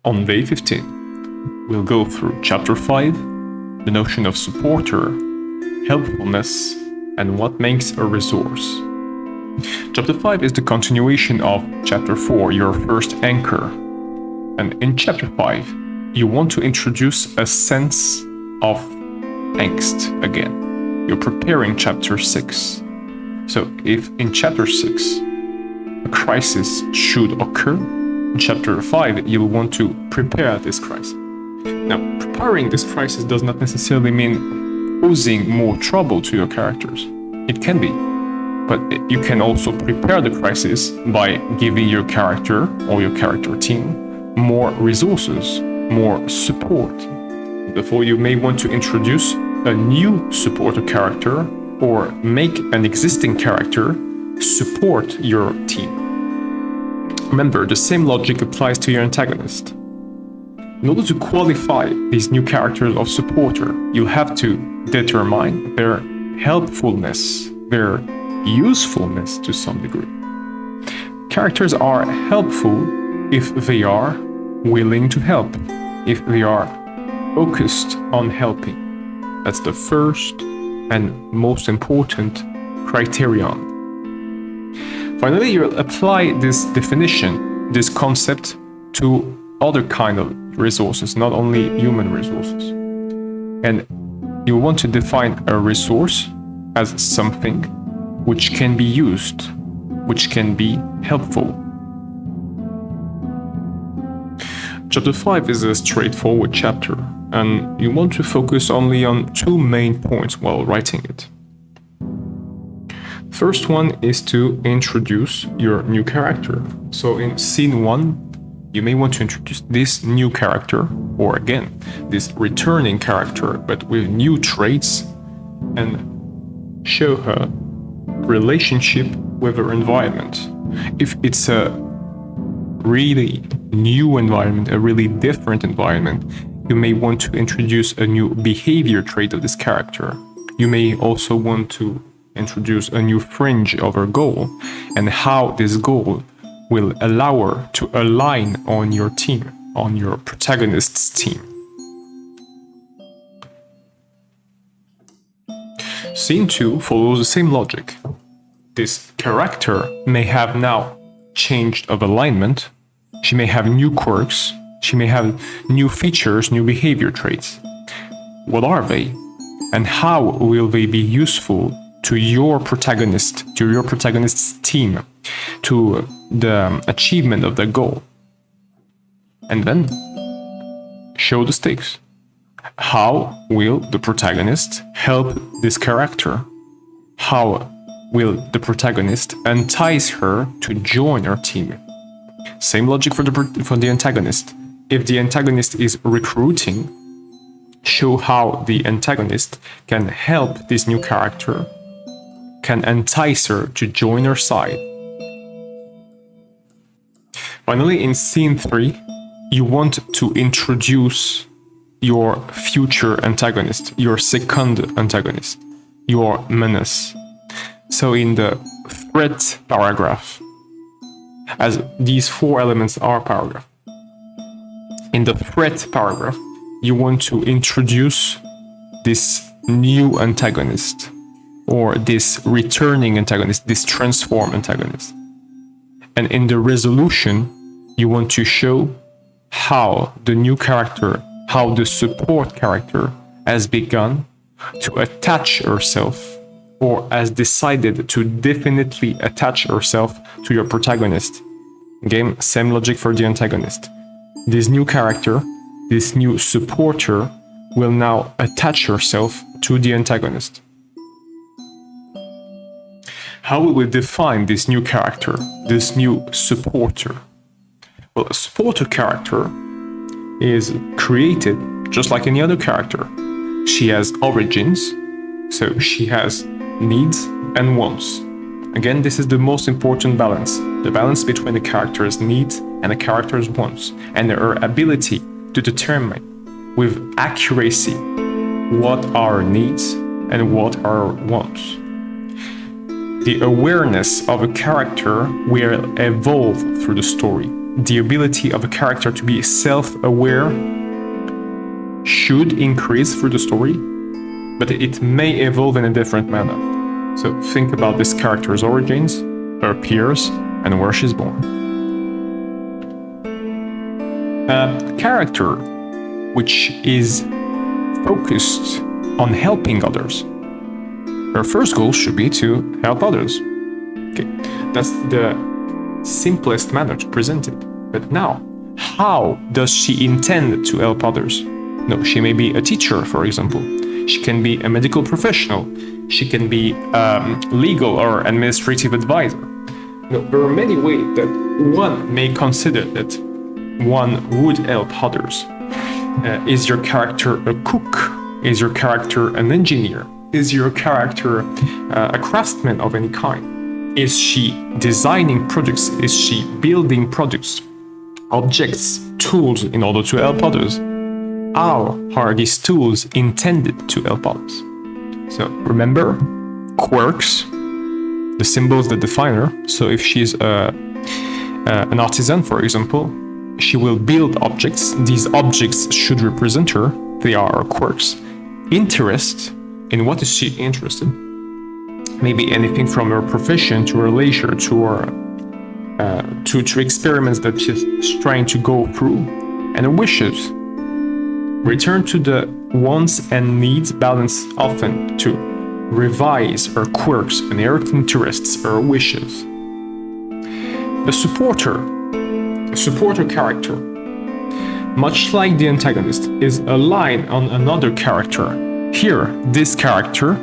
On day 15, we'll go through Chapter 5, the notion of supporter, helpfulness, and what makes a resource. Chapter 5 is the continuation of Chapter 4, your first anchor. And in Chapter 5, you want to introduce a sense of angst again. You're preparing Chapter 6. So if in Chapter 6, a crisis should occur, in Chapter 5, you will want to prepare this crisis. Now, preparing this crisis does not necessarily mean posing more trouble to your characters. It can be, but you can also prepare the crisis by giving your character or your character team more resources, more support. Therefore, you may want to introduce a new supporter character or make an existing character support your team. Remember, the same logic applies to your antagonist. In order to qualify these new characters of supporter, you have to determine their helpfulness, their usefulness to some degree. Characters are helpful if they are willing to help, if they are focused on helping. That's the first and most important criterion. Finally, you apply this definition, this concept, to other kind of resources, not only human resources. And you want to define a resource as something which can be used, which can be helpful. Chapter 5 is a straightforward chapter, and you want to focus only on two main points while writing it. First one is to introduce your new character. So in scene 1, you may want to introduce this new character, or again, this returning character, but with new traits, and show her relationship with her environment. If it's a really new environment, a really different environment, you may want to introduce a new behavior trait of this character. You may also want to introduce a new fringe of her goal and how this goal will allow her to align on your team, on your protagonist's team. Scene 2 follows the same logic. This character may have now changed of alignment. She may have new quirks. She may have new features, new behavior traits. What are they? And how will they be useful to your protagonist, to your protagonist's team, to the achievement of the goal? And then show the stakes. How will the protagonist help this character? How will the protagonist entice her to join her team? Same logic for the antagonist. If the antagonist is recruiting, show how the antagonist can help this new character, can entice her to join her side. Finally, in scene 3, you want to introduce your future antagonist, your second antagonist, your menace. So in the threat paragraph, as these 4 elements are paragraph, in the threat paragraph, you want to introduce this new antagonist, or this returning antagonist, this transformed antagonist. And in the resolution, you want to show how the new character, how the support character has begun to attach herself, or has decided to definitely attach herself to your protagonist. Again, same logic for the antagonist. This new character, this new supporter, will now attach herself to the antagonist. How will we define this new character, this new supporter? Well, a supporter character is created just like any other character. She has origins, so she has needs and wants. Again, this is the most important balance, the balance between the character's needs and the character's wants, and her ability to determine with accuracy what are her needs and what are her wants. The awareness of a character will evolve through the story. the ability of a character to be self-aware should increase through the story, but it may evolve in a different manner. So think about this character's origins, her peers, and where she's born. A character which is focused on helping others. Her first goal should be to help others. Okay, that's the simplest manner to present it. But now, how does she intend to help others? No, she may be a teacher, for example. She can be a medical professional. She can be a legal or administrative advisor. No, there are many ways that one may consider that one would help others. Is your character a cook? Is your character an engineer? Is your character a craftsman of any kind? Is she designing products? Is she building products, objects, tools in order to help others? How are these tools intended to help others? So remember, quirks, the symbols that define her. So if she's an artisan, for example, she will build objects. These objects should represent her. They are her quirks. Interest, in what is she interested? Maybe anything from her profession to her leisure to her to experiments that she's trying to go through. And her wishes. Return to the wants and needs balance often to revise her quirks and her interests, her wishes. A supporter character, much like the antagonist, is aligned on another character. Here, this character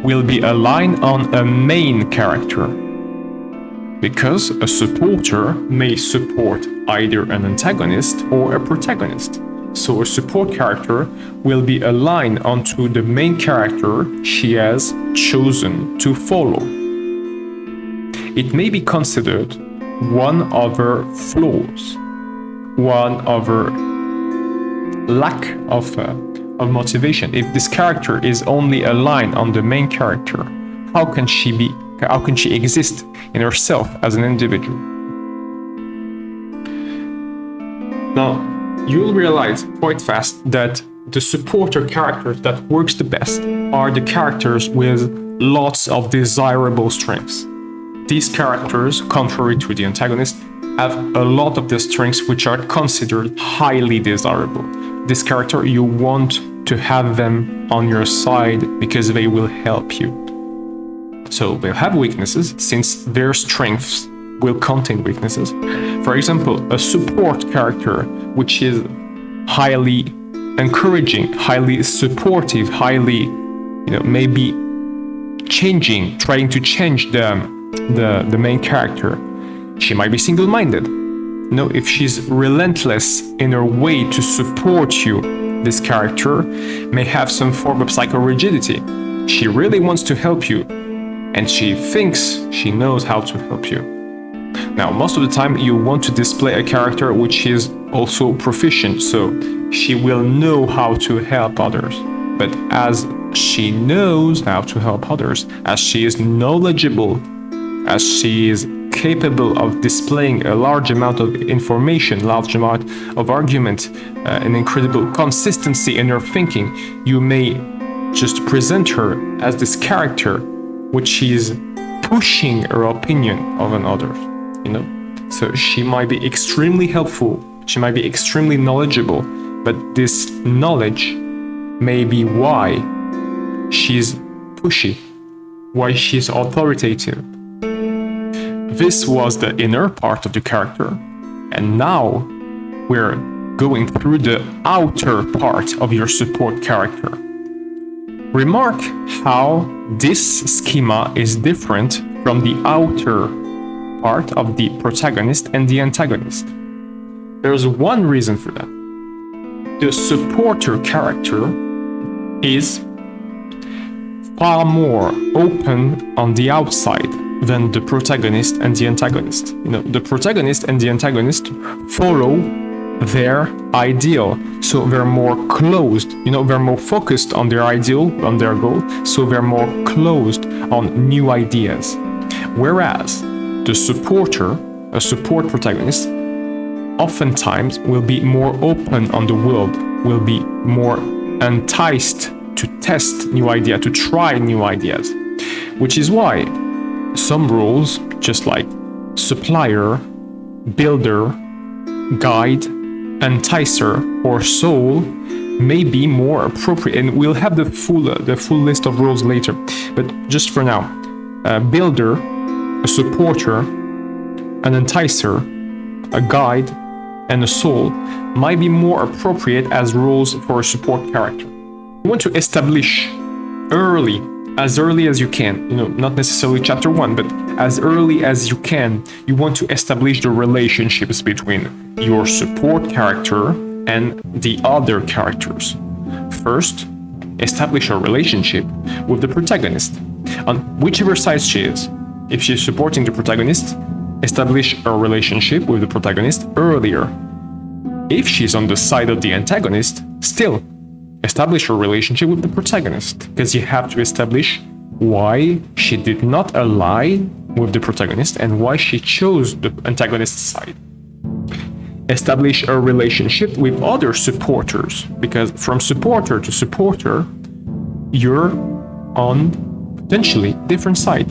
will be aligned on a main character, because a supporter may support either an antagonist or a protagonist. So a support character will be aligned onto the main character she has chosen to follow. It may be considered one of her flaws, one of her lack of motivation. If this character is only aligned on the main character, how can she exist in herself as an individual? Now, you'll realize quite fast that the supporter characters that works the best are the characters with lots of desirable strengths. These characters, contrary to the antagonist, have a lot of the strengths which are considered highly desirable. This character, you want to have them on your side because they will help you. So they'll have weaknesses, since their strengths will contain weaknesses. For example, a support character which is highly encouraging, highly supportive, highly, maybe trying to change the main character. She might be single-minded. If she's relentless in her way to support you, this character may have some form of psychorigidity. She really wants to help you, and she thinks she knows how to help you. Now, most of the time, you want to display a character which is also proficient, so she will know how to help others. But as she knows how to help others, as she is knowledgeable, as she is capable of displaying a large amount of information, large amount of argument, an incredible consistency in her thinking, you may just present her as this character which is pushing her opinion of another. So she might be extremely helpful, she might be extremely knowledgeable, but this knowledge may be why she's pushy, why she's authoritative. This was the inner part of the character, and now we're going through the outer part of your support character. Remark how this schema is different from the outer part of the protagonist and the antagonist. There's one reason for that. The supporter character is far more open on the outside than the protagonist and the antagonist. The protagonist and the antagonist follow their ideal, so they're more closed. They're more focused on their ideal, on their goal, so they're more closed on new ideas. Whereas the supporter, a support protagonist, oftentimes will be more open on the world, will be more enticed to test new ideas, to try new ideas. Which is why some roles, just like supplier, builder, guide, enticer, or soul, may be more appropriate, and we'll have the full list of roles later. But just for now, a builder, a supporter, an enticer, a guide, and a soul might be more appropriate as roles for a support character. You want to establish as early as you can, not necessarily chapter 1, but as early as you can, you want to establish the relationships between your support character and the other characters. First, establish a relationship with the protagonist, on whichever side she is. If she's supporting the protagonist, establish a relationship with the protagonist earlier. If she's on the side of the antagonist, still, establish a relationship with the protagonist, because you have to establish why she did not align with the protagonist and why she chose the antagonist's side. Establish a relationship with other supporters, because from supporter to supporter, you're on potentially different side.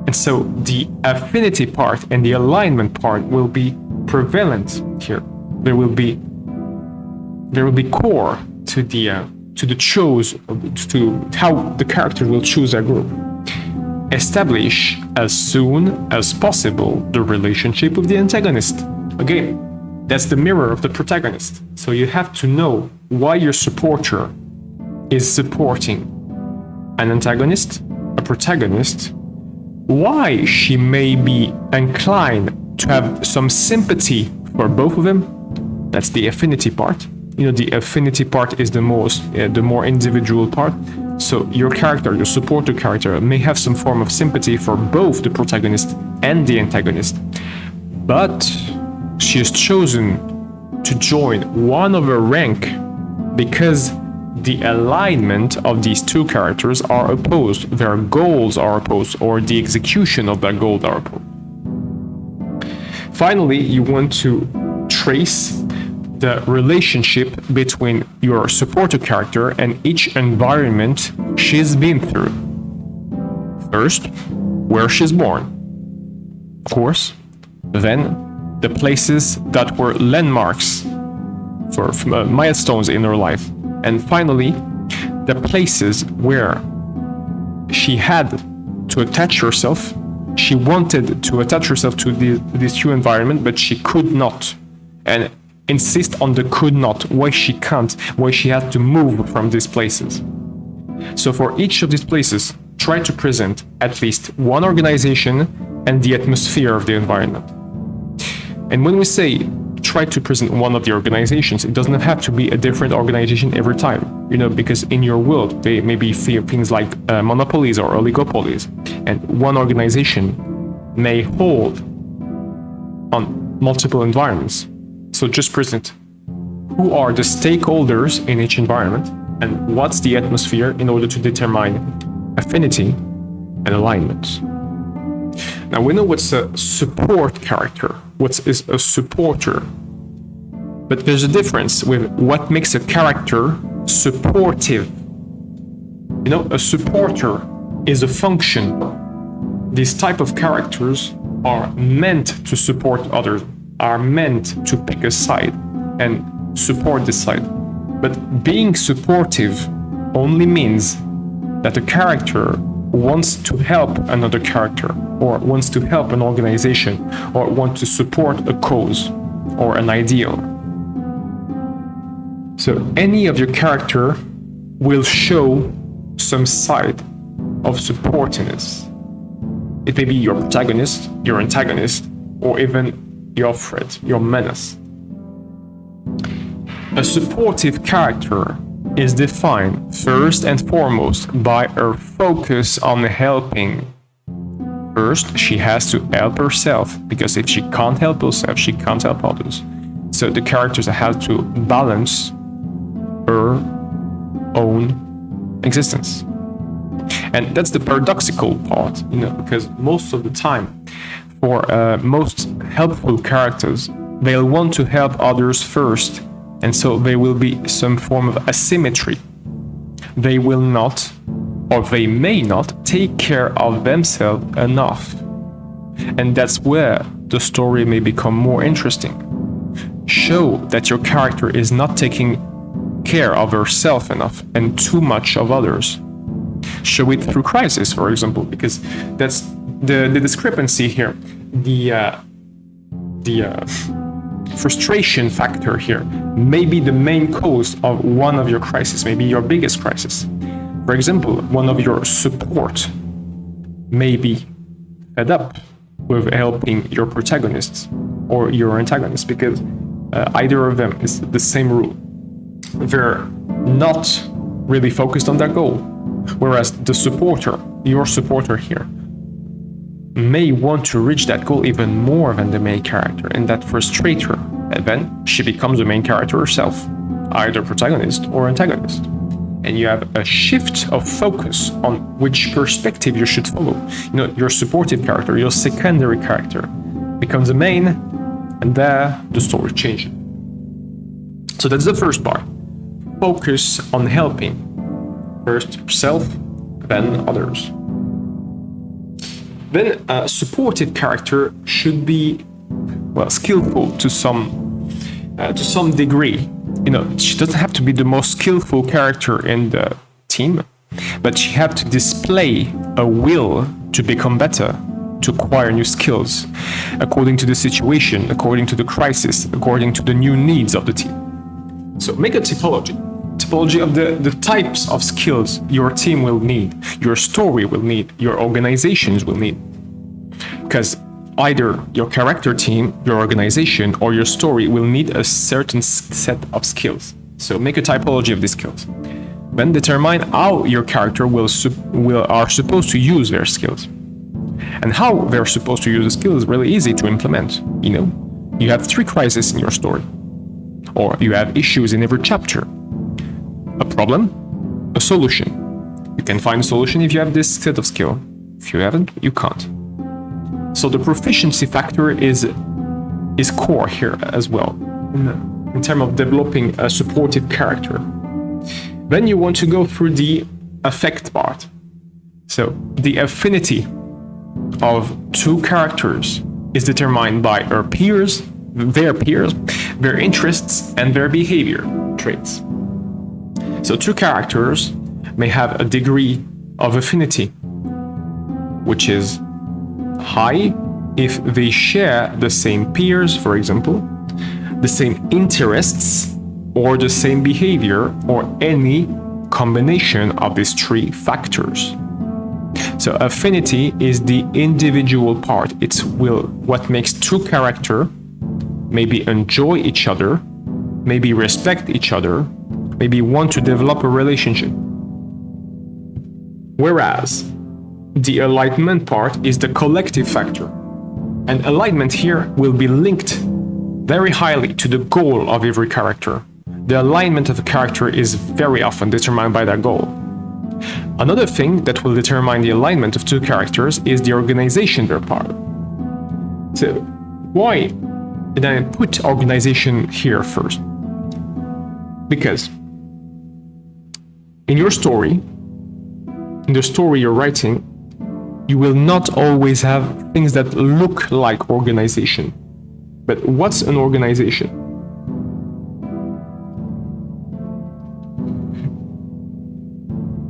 And so the affinity part and the alignment part will be prevalent here. There will be core to the choose, to how the character will choose a group. Establish as soon as possible the relationship with the antagonist. Again, that's the mirror of the protagonist. So you have to know why your supporter is supporting an antagonist, a protagonist, why she may be inclined to have some sympathy for both of them. That's the affinity part. The affinity part is the more individual part. So your character, your supporter character, may have some form of sympathy for both the protagonist and the antagonist. But she has chosen to join one of her rank because the alignment of these two characters are opposed, their goals are opposed, or the execution of their goals are opposed. Finally, you want to trace the relationship between your supporter character and each environment she's been through. First, where she's born, of course, then the places that were landmarks for milestones in her life, and finally, the places where she had to attach herself. She wanted to attach herself to this new environment, but she could not. And insist on the could not, why she can't, why she had to move from these places. So for each of these places, try to present at least one organization and the atmosphere of the environment. And when we say try to present one of the organizations, it doesn't have to be a different organization every time, because in your world, they may be things like monopolies or oligopolies, and one organization may hold on multiple environments. So just present who are the stakeholders in each environment and what's the atmosphere in order to determine affinity and alignment. Now we know what's a support character, what is a supporter, but there's a difference with what makes a character supportive. A supporter is a function. These type of characters are meant to support others, are meant to pick a side and support this side. But being supportive only means that a character wants to help another character, or wants to help an organization, or wants to support a cause or an ideal. So any of your character will show some side of supportiness. It may be your protagonist, your antagonist, or even your threat, your menace. A supportive character is defined first and foremost by her focus on helping. First, she has to help herself, because if she can't help herself, she can't help others. So the characters have to balance her own existence. And that's the paradoxical part, because most of the time, for most helpful characters, They'll want to help others first, and so there will be some form of asymmetry. They will not, or they may not, take care of themselves enough. And that's where the story may become more interesting. Show that your character is not taking care of herself enough and too much of others. Show it through crisis, for example, because that's the discrepancy here. The frustration factor here may be the main cause of one of your crises, maybe your biggest crisis. For example, one of your support may be fed up with helping your protagonists or your antagonists, because either of them is the same rule. They're not really focused on that goal, whereas the supporter, your supporter here, may want to reach that goal even more than the main character, and that frustrates her, and then she becomes the main character herself, either protagonist or antagonist. And you have a shift of focus on which perspective you should follow. You know, your supportive character, your secondary character, becomes the main, and there the story changes. So that's the first part. Focus on helping. First yourself, then others. Then a supportive character should be, well, skillful to some degree. You know, she doesn't have to be the most skillful character in the team, but she has to display a will to become better, to acquire new skills, according to the situation, according to the crisis, according to the new needs of the team. So make a typology of the types of skills your team will need, your story will need, your organizations will need. Because either your character team, your organization, or your story will need a certain set of skills. So make a typology of these skills. Then determine how your character are supposed to use their skills. And how they're supposed to use the skills is really easy to implement. You know, you have 3 crises in your story, or you have issues in every chapter. A problem, a solution. You can find a solution if you have this set of skill. If you haven't, you can't. So the proficiency factor is core here as well, in terms of developing a supportive character. Then you want to go through the affect part. So the affinity of 2 characters is determined by their peers, their interests, and their behavior traits. So 2 characters may have a degree of affinity, which is high if they share the same peers, for example, the same interests, or the same behavior, or any combination of these 3 factors. So affinity is the individual part. It's what makes 2 characters maybe enjoy each other, maybe respect each other, maybe want to develop a relationship. Whereas the alignment part is the collective factor. And alignment here will be linked very highly to the goal of every character. The alignment of a character is very often determined by that goal. Another thing that will determine the alignment of 2 characters is the organization they're part of. So why did I put organization here first? Because in your story, in the story you're writing, you will not always have things that look like organization. But what's an organization?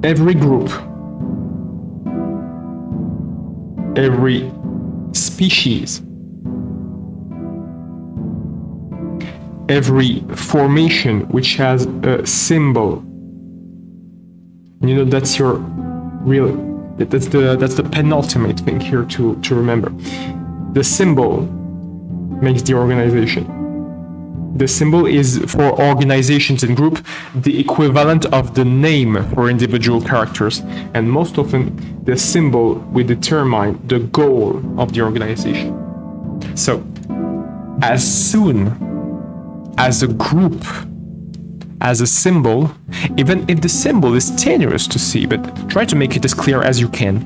Every group, every species, every formation which has a symbol, you know, that's your real, that's the penultimate thing here to remember. The symbol makes the organization. The symbol is for organizations and group the equivalent of the name for individual characters, and most often the symbol will determine the goal of the organization. So as soon as a group as a symbol, even if the symbol is tenuous to see, but try to make it as clear as you can.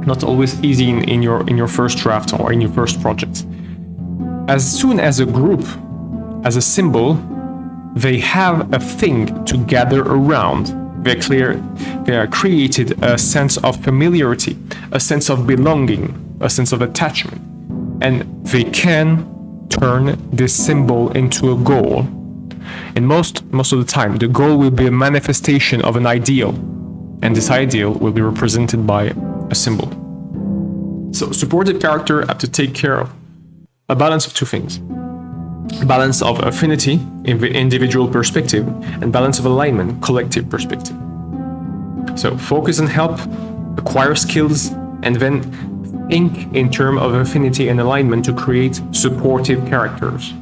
Not always easy in your first draft or in your first project. as soon as a group, as a symbol, they have a thing to gather around. They created a sense of familiarity, a sense of belonging, a sense of attachment. And they can turn this symbol into a goal. And most of the time, the goal will be a manifestation of an ideal. And this ideal will be represented by a symbol. So supportive character have to take care of a balance of two things. Balance of affinity, individual perspective, and balance of alignment, collective perspective. So focus and help, acquire skills, and then think in terms of affinity and alignment to create supportive characters.